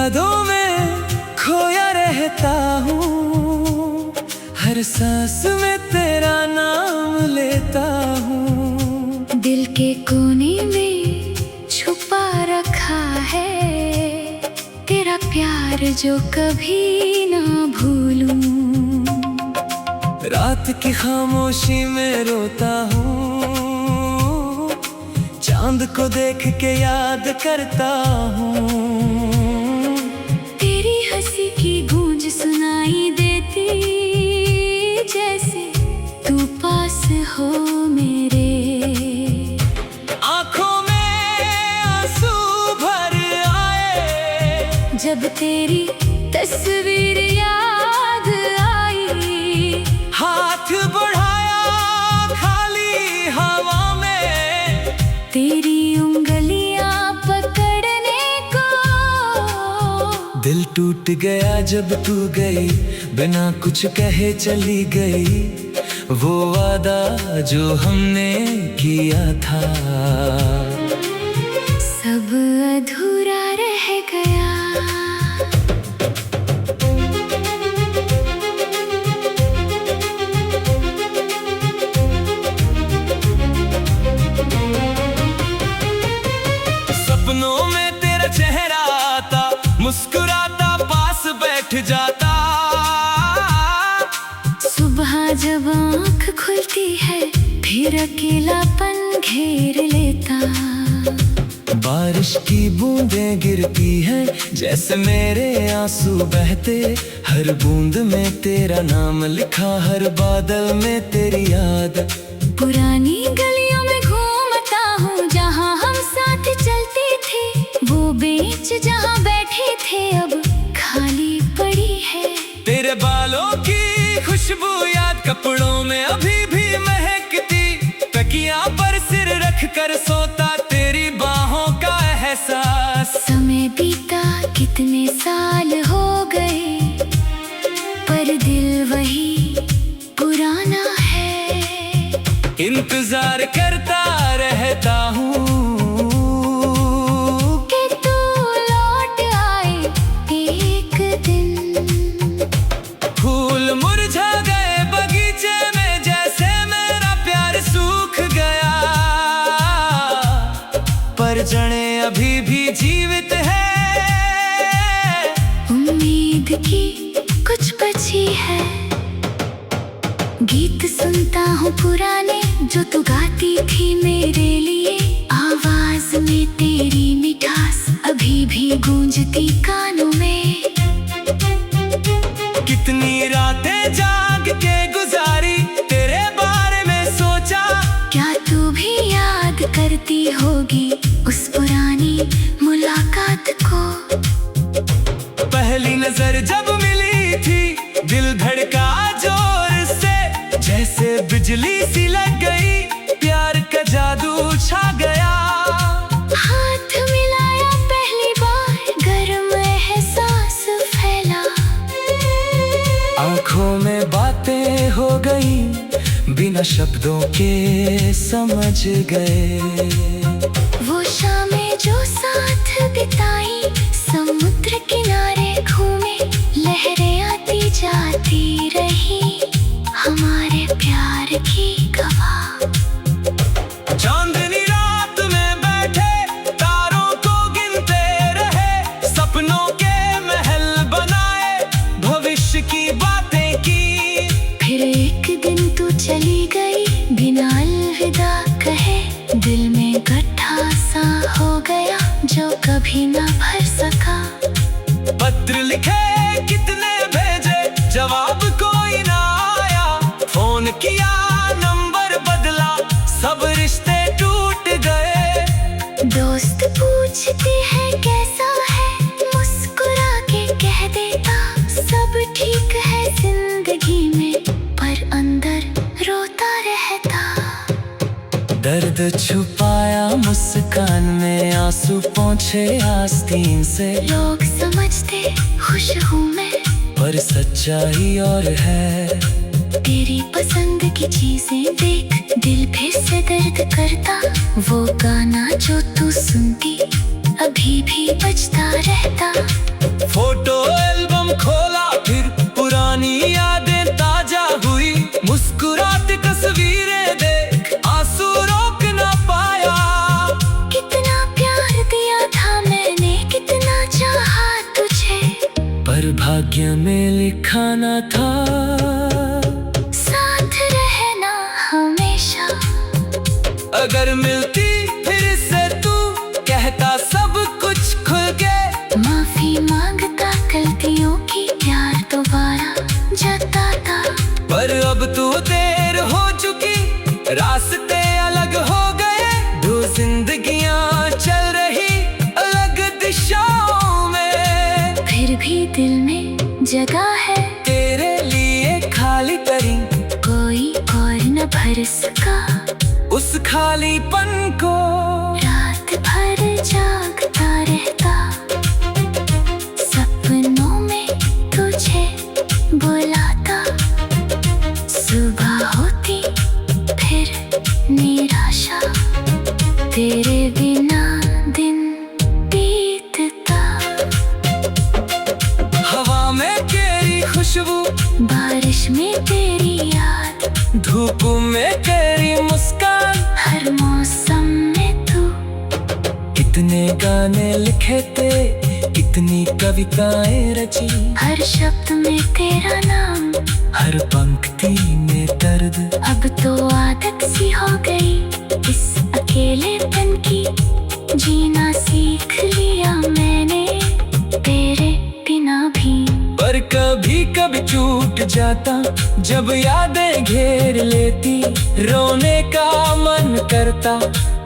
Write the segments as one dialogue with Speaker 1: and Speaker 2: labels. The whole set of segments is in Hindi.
Speaker 1: यादों में खोया रहता हूँ, हर सांस में तेरा नाम लेता हूँ।
Speaker 2: दिल के कोने में छुपा रखा है तेरा प्यार जो कभी ना भूलूं।
Speaker 1: रात की खामोशी में रोता हूँ, चांद को देख के याद करता हूँ।
Speaker 2: तेरी हंसी की गूंज सुनाई देती, जैसे तू पास हो मेरे।
Speaker 1: आंखों में आंसू भर आए
Speaker 2: जब तेरी तस्वीर याद आई,
Speaker 1: हाथ बढ़ाया खाली हवा में,
Speaker 2: तेरी उंगलियां पकड़ने को।
Speaker 1: दिल टूट गया जब तू गई, बिना कुछ कहे चली गई। वो वादा जो हमने किया था
Speaker 2: सब अधूरा रह गया।
Speaker 1: सपनों में तेरा चेहरा आता, मुस्कुराता पास बैठ जाता।
Speaker 2: सुबह जब आँख खुलती है, फिर अकेलापन घेर लेता।
Speaker 1: बारिश की बूंदें गिरती हैं, जैसे मेरे आंसू बहते। हर बूंद में तेरा नाम लिखा, हर बादल में तेरी याद।
Speaker 2: पुरानी गलियों में घूमता हूँ, जहाँ हम साथ चलते थे। वो बेंच जहाँ बैठे थे अब खाली पड़ी है।
Speaker 1: तेरे बालों की खुशबू याद कपड़ों में अभी भी महकती। तकिया पर सिर रख कर सोता, तेरी बाहों का एहसास।
Speaker 2: समय बीता कितने साल हो गए, पर दिल वही पुराना है।
Speaker 1: इंतजार करता रहता हूँ
Speaker 2: कि तू लौट आए एक दिन।
Speaker 1: फूल मुरझा गए बगीचे में, जैसे मेरा प्यार सूख गया। पर जड़ें अभी भी जीवित है,
Speaker 2: उम्मीद की कुछ बची है। गीत सुनता हूँ पुराने, जो तू गाती थी मेरे लिए। आवाज में तेरी मिठास अभी भी गूंजती कानों में।
Speaker 1: कितनी रातें जाग के गुजारी, तेरे बारे में सोचा।
Speaker 2: क्या तू भी याद करती होगी उस पुरानी मुलाकात को?
Speaker 1: पहली नजर जब मिली थी, दिल धड़का जोर से। जैसे बिजली सी लग गई, प्यार का जादू छा गया।
Speaker 2: हाथ मिलाया पहली बार, गर्म एहसास फैला।
Speaker 1: आंखों में बातें हो गई, बिना शब्दों के समझ गए।
Speaker 2: वो शामें जो साथ बिताई, समुद्र किनारे घूमे। लहरें आती जाती रही, हमारे प्यार की गवाह।
Speaker 1: चांदनी रात में बैठे, तारों को गिनते रहे। सपनों के महल बनाए, भविष्य की बातें की।
Speaker 2: फिर एक दिन तू चली गई, बिना अलविदा कहे। दिल में गड्ढा सा हो गया, जो कभी ना भर सका।
Speaker 1: पत्र लिखे कितने भेजे, जवाब कोई ना आया। फोन किया नंबर बदला, सब रिश्ते टूट गए।
Speaker 2: दोस्त पूछते हैं कैसा है, मुस्कुरा के कह देता सब ठीक है जिंदगी में। पर अंदर रोता रहता।
Speaker 1: दर्द छुपाया मुस्कान में, आंसू पोंछे आस्तीन से।
Speaker 2: लोग समझते खुश हूँ मैं,
Speaker 1: पर सच्चाई और है।
Speaker 2: तेरी पसंद की चीजें देख दिल फिर से दर्द करता। वो गाना जो तू सुनती अभी भी बजता रहता।
Speaker 1: फोटो एल्बम खोला फिर पुरानी यादें ताजा हुई, मुस्कुराती तस्वीरें देख आंसू रोक ना पाया।
Speaker 2: कितना प्यार दिया था मैंने, कितना चाहा तुझे,
Speaker 1: पर भाग्य में लिखा न था
Speaker 2: साथ रहना हमेशा।
Speaker 1: अगर मिलती फिर से तू कहता सब कुछ खुल के,
Speaker 2: माफी मांगता गलतियों की, प्यार दोबारा जताता।
Speaker 1: पर अब तू देर हो चुकी, रास्ते अलग हो गए, दो जिंदगियां चल रही अलग दिशाओं में।
Speaker 2: फिर भी दिल में जगह है
Speaker 1: तेरे लिए खाली तरी,
Speaker 2: कोई और न भर सका
Speaker 1: उस खालीपन को।
Speaker 2: रात भर जागता रहता, सपनों में तुझे बुलाता। सुबह होती फिर निराशा, तेरे बिना दिन बीतता।
Speaker 1: हवा में तेरी खुशबू,
Speaker 2: बारिश में तेरी याद,
Speaker 1: धूप में तेरी मुस्कान,
Speaker 2: हर मौसम में तू।
Speaker 1: कितने गाने लिखे थे, कितनी कविताएं रची,
Speaker 2: हर शब्द में तेरा नाम,
Speaker 1: हर पंक्ति में दर्द।
Speaker 2: अब तो आदत सी हो गई इस अकेलेपन की, जीना सीख लिया मैंने तेरे बिना भी।
Speaker 1: पर कभी कभी टूट जाता जब यादें घेर लेती, रोने का मन करता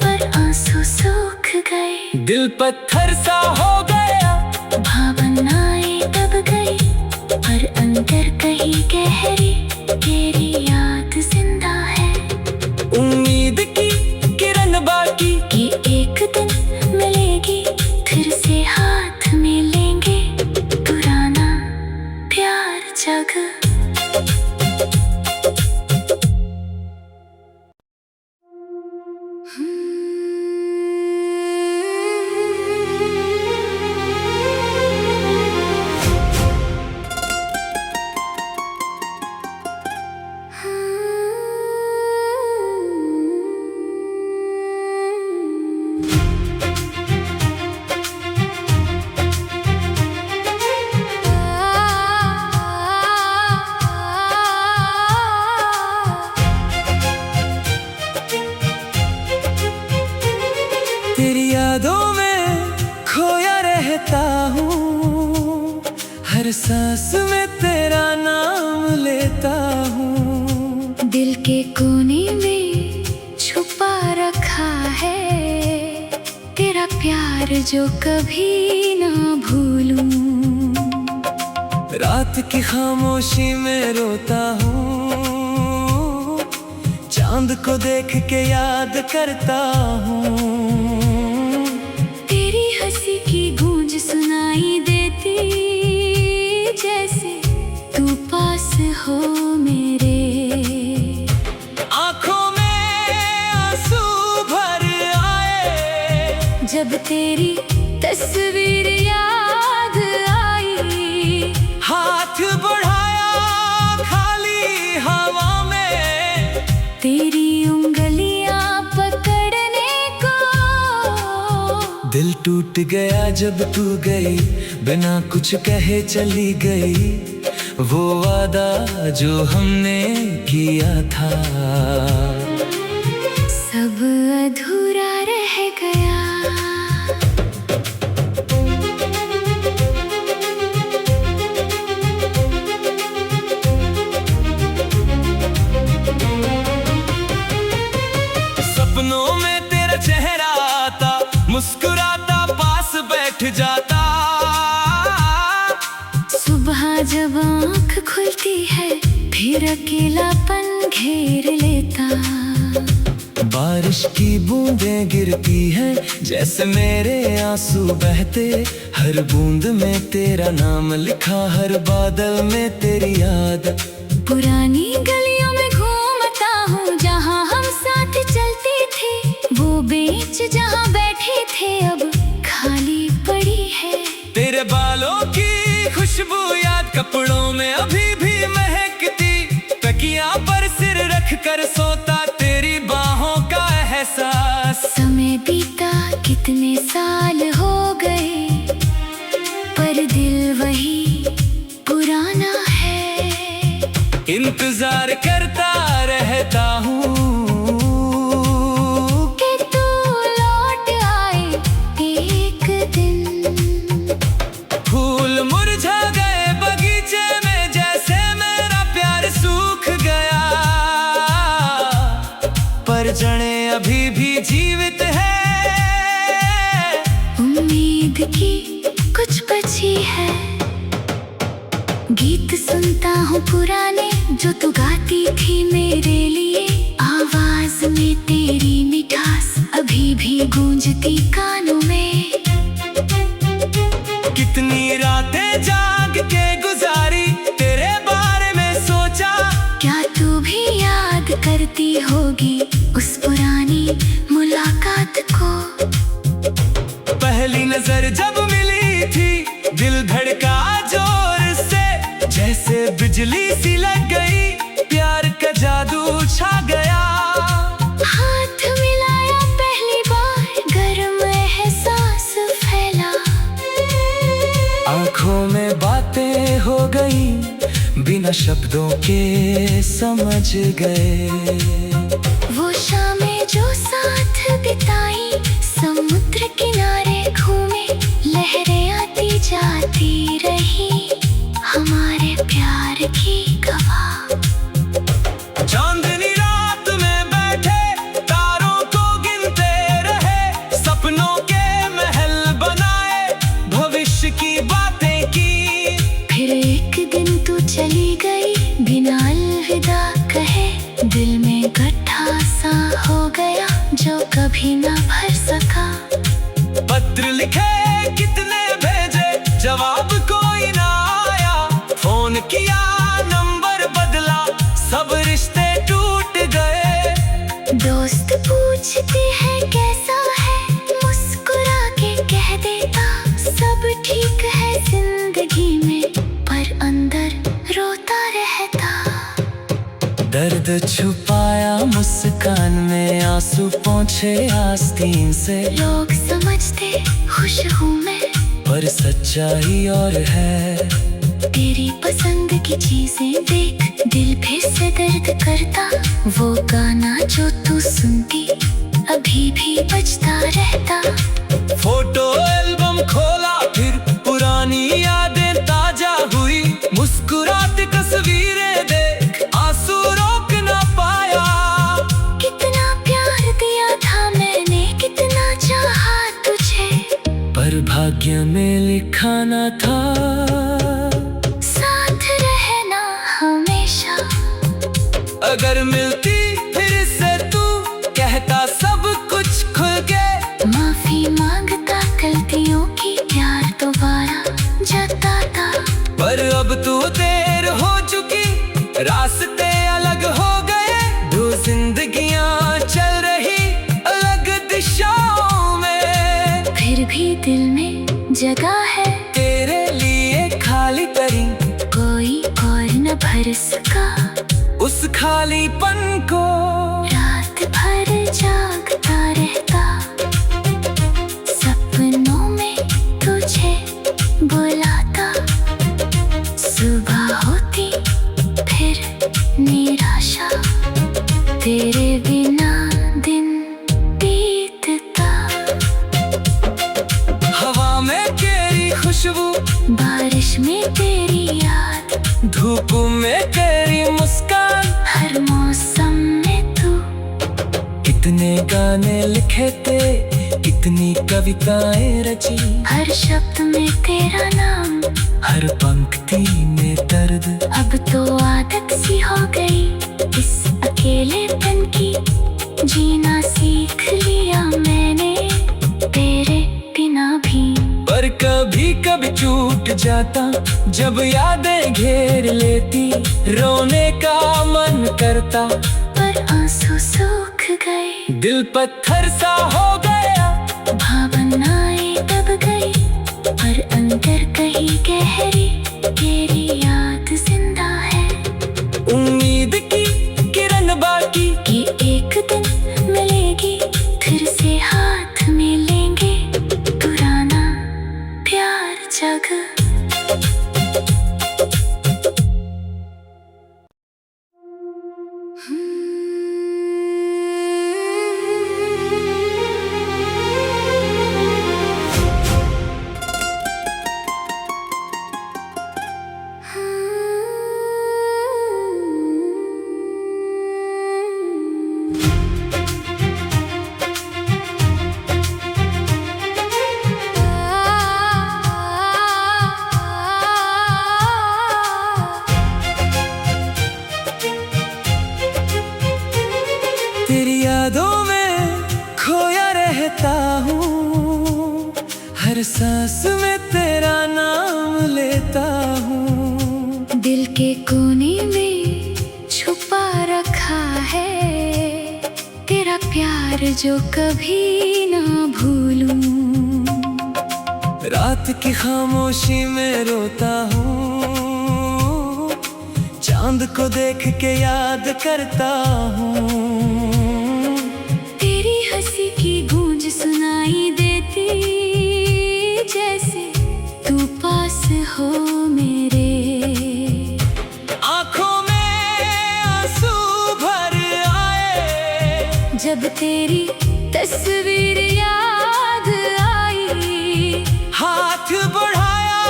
Speaker 2: पर आंसू सूख गए,
Speaker 1: दिल पत्थर सा हो गया।
Speaker 2: भावनाएं दब गई, पर अंदर कहीं गहरी तेरी याद जिंदा है।
Speaker 1: उम्मीद की किरण बाकी
Speaker 2: कि एक दिन मिलेगी, फिर से हाथ में लेंगे पुराना प्यार जग।
Speaker 1: तेरी यादों में खोया रहता हूँ, हर सांस में तेरा नाम लेता हूँ।
Speaker 2: दिल के कोने में छुपा रखा है तेरा प्यार जो कभी ना भूलूं।
Speaker 1: रात की खामोशी में रोता हूँ, चांद को देख के याद करता हूँ।
Speaker 2: तेरी हंसी की गूंज सुनाई देती, जैसे तू पास हो मेरे।
Speaker 1: आंखों में आंसू भर आए
Speaker 2: जब तेरी तस्वीर याद आई,
Speaker 1: हाथ बढ़ाया खाली हवा में,
Speaker 2: तेरी उंगलियां पकड़ने को।
Speaker 1: दिल टूट गया जब तू गई, बिना कुछ कहे चली गई। वो वादा जो हमने किया था
Speaker 2: सब अधूरा रह गया।
Speaker 1: सपनों में तेरा चेहरा आता, मुस्कुराता पास बैठ जाता।
Speaker 2: सुबह जब आँख खुलती है, फिर अकेलापन घेर लेता।
Speaker 1: बारिश की बूंदें गिरती हैं, जैसे मेरे आंसू बहते। हर बूंद में तेरा नाम लिखा, हर बादल में तेरी याद।
Speaker 2: पुरानी गलियों में घूमता हूँ, जहाँ हम साथ चलते थे। वो बेंच जहाँ बैठे थे अब खाली
Speaker 1: लेकर सोता, तेरी बाहों का एहसास।
Speaker 2: समय बीता कितने साल हो गए, पर दिल वही पुराना है।
Speaker 1: इंतजार करता रहता हूँ
Speaker 2: कि तू लौट आए एक दिन।
Speaker 1: फूल मुरझा गए बगीचे में, जैसे मेरा प्यार सूख गया, पर जड़े अभी भी जीवित है।
Speaker 2: उम्मीद की कुछ बची है। गीत सुनता हूँ पुराने जो तू गाती थी मेरे लिए, आवाज में तेरी मिठास अभी भी गूंजती कानों में।
Speaker 1: कितनी रातें जाग के गुजारी, तेरे बारे में सोचा।
Speaker 2: क्या तू भी याद करती होगी उस पुरानी मुलाकात को?
Speaker 1: पहली नजर जब मिली थी, दिल धड़का जोर से, जैसे बिजली सी लग गई, प्यार का जादू छा गया।
Speaker 2: हाथ मिलाया पहली बार, गर्म एहसास फैला।
Speaker 1: आंखों में बातें हो गई, बिना शब्दों के समझ गए।
Speaker 2: वो शामें जो साथ बिताई, समुद्र किनारे घूमे, लहरें आती जाती रही, हमारे प्यार की गवाह।
Speaker 1: चांदनी रात में बैठे तारों को गिनते रहे, सपनों के महल बनाए, भविष्य की बातें की।
Speaker 2: फिर एक दिन तू चली गई बिना अलविदा कहे, दिल में गड्ढा सा हो गया जो कभी ना भर सका।
Speaker 1: पत्र लिखे कितने भेजे, जवाब कोई ना आया। फोन किया नंबर बदला, सब रिश्ते टूट गए।
Speaker 2: दोस्त पूछते हैं कैसा है, मुस्कुरा के कह देता सब ठीक है जिंदगी में, पर अंदर रोता रहता।
Speaker 1: दर्द छुपाया मुस्कान में, आंसू पहुंचे आस्तीन से।
Speaker 2: लोग समझते खुश हूँ मैं,
Speaker 1: पर सच्चाई और है।
Speaker 2: तेरी पसंद की चीजें देख दिल फिर से दर्द करता। वो गाना जो तू सुनती अभी भी बजता रहता।
Speaker 1: फोटो एल्बम खोला, फिर पुरानी यादें ताजा हुई। मुस्कुराती तस्वीरें देख आंसू रोक ना पाया।
Speaker 2: कितना प्यार दिया था मैंने, कितना चाहा तुझे,
Speaker 1: पर भाग्य में लिखा न था
Speaker 2: साथ रहना हमेशा।
Speaker 1: अगर मिलती फिर से तू, कहता सब कुछ खुल के।
Speaker 2: माफी मांगता गलतियों की, प्यार दोबारा जताता।
Speaker 1: पर अब तो देर हो चुकी, रास्ते अलग हो गए। दो जिंदगियां चल रही अलग दिशाओं में।
Speaker 2: फिर भी दिल में जगह है
Speaker 1: तेरे लिए खाली तरी,
Speaker 2: कोई और न भर सका।
Speaker 1: उस खालीपन को
Speaker 2: रात भर जागता रहता, सपनों में तुझे बुलाता। सुबह होती फिर निराशा, तेरे बिना दिन बीतता।
Speaker 1: हवा में तेरी खुशबू,
Speaker 2: बारिश में तेरी याद,
Speaker 1: धूप में तेरी मुस्कान।
Speaker 2: हर मौसम में तू।
Speaker 1: कितने गाने लिखे थे, कितनी कविताएं रची।
Speaker 2: हर शब्द में तेरा नाम,
Speaker 1: हर पंक्ति में दर्द।
Speaker 2: अब तो आदत सी हो गई इस अकेलेपन की। जीना सीख लिया मैंने तेरे बिना भी।
Speaker 1: पर कभी कभी टूट जाता, जब यादें घेर लेती। रोने का मन करता,
Speaker 2: पर आंसू सूख गए।
Speaker 1: दिल पत्थर सा हो गया।
Speaker 2: भावनाएं दब गई, पर अंदर कहीं गहरी तेरी याद जिंदा है।
Speaker 1: उम्मीद की किरण बाकी हर सांस में तेरा नाम लेता हूँ।
Speaker 2: दिल के कोने में छुपा रखा है तेरा प्यार जो कभी ना भूलूं।
Speaker 1: रात की खामोशी में रोता हूँ, चांद को देख के याद करता हूँ।
Speaker 2: तेरी हंसी की गूंज सुनाई देती, जैसे तू पास हो मेरे।
Speaker 1: आंखों में आंसू भर आए
Speaker 2: जब तेरी तस्वीर याद आई,
Speaker 1: हाथ बढ़ाया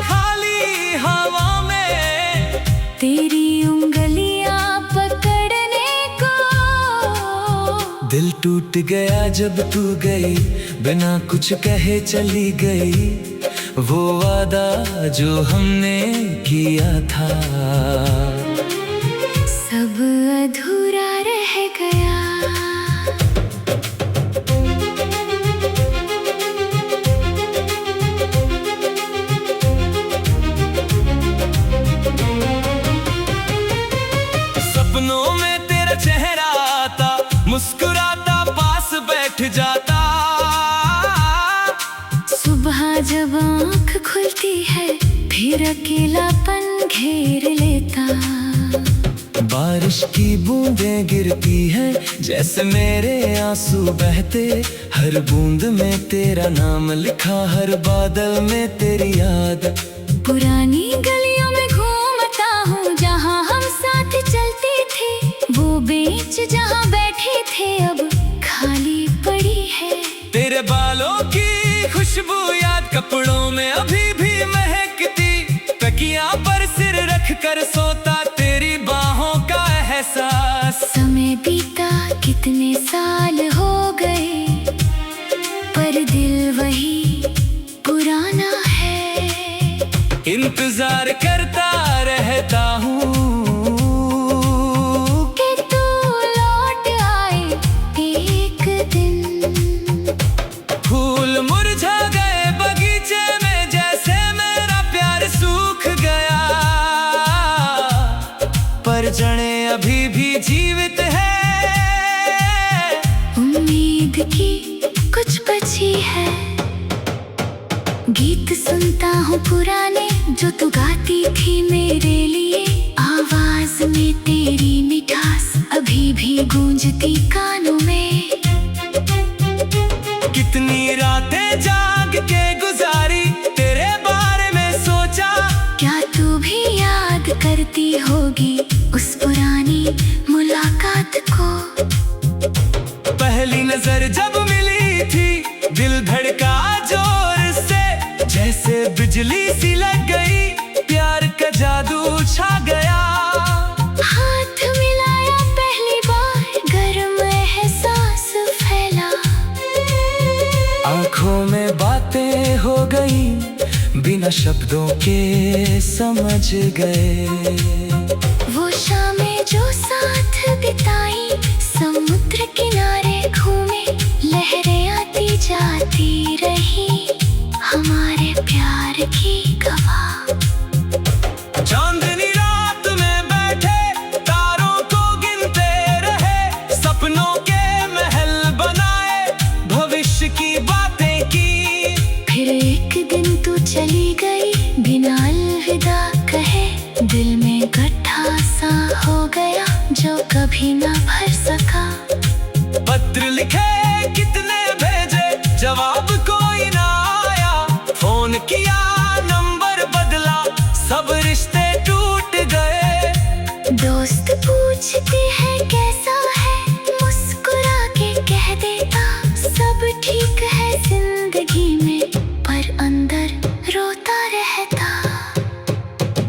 Speaker 1: खाली हवा में,
Speaker 2: तेरी उंगलियां पकड़ने को।
Speaker 1: दिल टूट गया जब तू गई, बिना कुछ कहे चली गई। वो वादा जो हमने किया था
Speaker 2: सब अधूरा रह गया।
Speaker 1: सपनों में तेरा चेहरा आता, मुस्कुराता पास बैठ जाता।
Speaker 2: सुबह जब आँख खुलती है फिर अकेलापन घेर लेता।
Speaker 1: बारिश की बूंदें गिरती हैं जैसे मेरे आंसू बहते। हर बूंद में तेरा नाम लिखा, हर बादल में तेरी याद।
Speaker 2: पुरानी गलियों में घूमता हूँ जहाँ हम साथ चलते थे। वो बेंच जहाँ बैठे थे अब खाली पड़ी है।
Speaker 1: तेरे बालों की खुशबू याद कपड़ों में अभी भी महकती। तकिया पर सिर रख कर सोता, तेरी बाहों का एहसास।
Speaker 2: समय बीता कितने साल हो गए, पर दिल वही पुराना है।
Speaker 1: इंतजार करता रहता हूँ
Speaker 2: कि तू लौट आए एक दिन।
Speaker 1: फूल मुरझा गए बगीचे में, जैसे मेरा प्यार सूख गया। पर जड़ें अभी भी जीवित है,
Speaker 2: उम्मीद की कुछ बची है। गीत सुनता हूँ पुराने जो तू गाती थी मेरे लिए। आवाज में तेरी मिठास अभी भी गूंजती कानों में।
Speaker 1: कितनी रातें जाग के गुजारी, तेरे बारे में सोचा।
Speaker 2: क्या तू भी याद करती होगी उस पुरानी मुलाकात को।
Speaker 1: पहली नजर जब मिली थी, दिल धड़का जोर से। जैसे बिजली सी लग गई, प्यार का जादू छा गया।
Speaker 2: हाथ मिलाया पहली बार, गर्म एहसास फैला।
Speaker 1: आंखों में बातें हो गई, बिना शब्दों के समझ गए।
Speaker 2: वो शामें जो साथ बिताई, समुद्र किनारे घूमे। लहरें आती जाती रही, हमारे प्यार की गवाह।
Speaker 1: चांदनी रात में बैठे तारों को गिनते रहे। सपनों के महल बनाए, भविष्य की बातें की।
Speaker 2: फिर एक दिन तू चली गई बिना अलविदा कहे। दिल में गड्ढा सा हो गया जो कभी ना भर सका।
Speaker 1: पत्र लिखे कितने भेजे, जवाब कोई ना आया। फोन किया नंबर बदला, सब रिश्ते टूट गए।
Speaker 2: दोस्त पूछते हैं कैसा है, मुस्कुरा के कह देता सब ठीक है जिंदगी में, पर अंदर रोता रहता।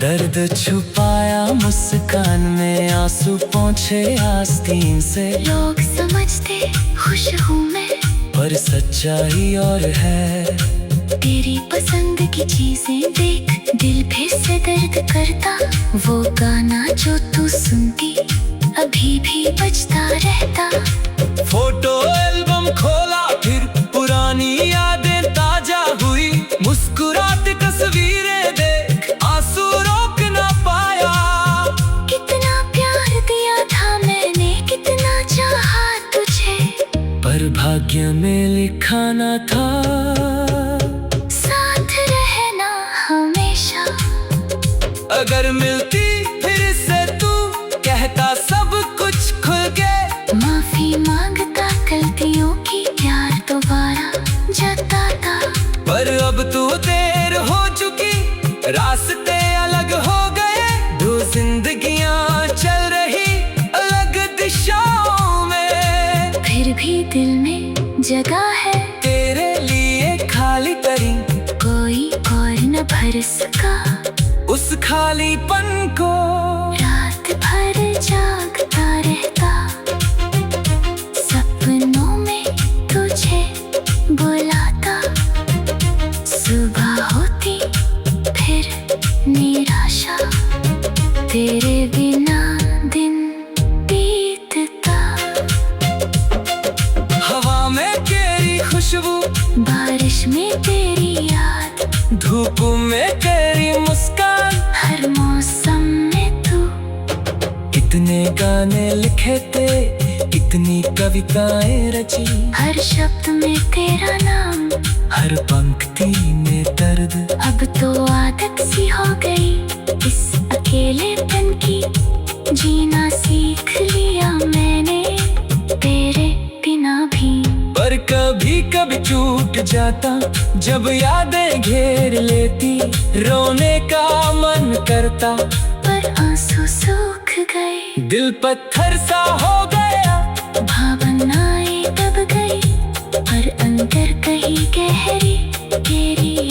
Speaker 1: दर्द छुपाया मुस्कान में, आंसू पोंछे आस्तीन से।
Speaker 2: लोग समझते खुश हूँ मैं,
Speaker 1: पर सच्चाई और है।
Speaker 2: तेरी पसंद की चीजें देख दिल फिर से दर्द करता। वो गाना जो तू सुनती अभी भी बजता रहता।
Speaker 1: फोटो एल्बम खोला फिर पुरानी यादें ताजा हुई। अगर मिलती फिर से तू कहता सब कुछ खुल के।
Speaker 2: माफी मांगता गलतियों की, प्यार दोबारा जताता।
Speaker 1: पर अब तू देर हो चुकी, रास्ते अलग हो गए, दो जिंदगियां चल रही अलग दिशाओं में।
Speaker 2: फिर भी दिल में जगह है
Speaker 1: तेरे लिए खाली तरी,
Speaker 2: कोई और न भर सका
Speaker 1: उस खालीपन को।
Speaker 2: रात भर जागता रहता, सपनों में तुझे बुलाता। सुबह होती फिर निराशा, तेरे बिना दिन बीतता।
Speaker 1: हवा में तेरी खुशबू,
Speaker 2: बारिश में तेरी याद,
Speaker 1: धूप में तेरी मुस्कान।
Speaker 2: हर मौसम में तू।
Speaker 1: कितने गाने लिखे थे, कितनी कविताएं रची,
Speaker 2: हर शब्द में तेरा नाम,
Speaker 1: हर पंक्ति में दर्द।
Speaker 2: अब तो आदत सी हो गई इस अकेलेपन की, जीना सीख लिया मैंने तेरे बिना भी।
Speaker 1: पर कभी कभी टूट जाता जब यादें घेर लेती, रोने का मन करता
Speaker 2: पर आंसू सूख गए,
Speaker 1: दिल पत्थर सा हो गया।
Speaker 2: भावनाएं दब गई, पर अंदर कहीं गहरी तेरी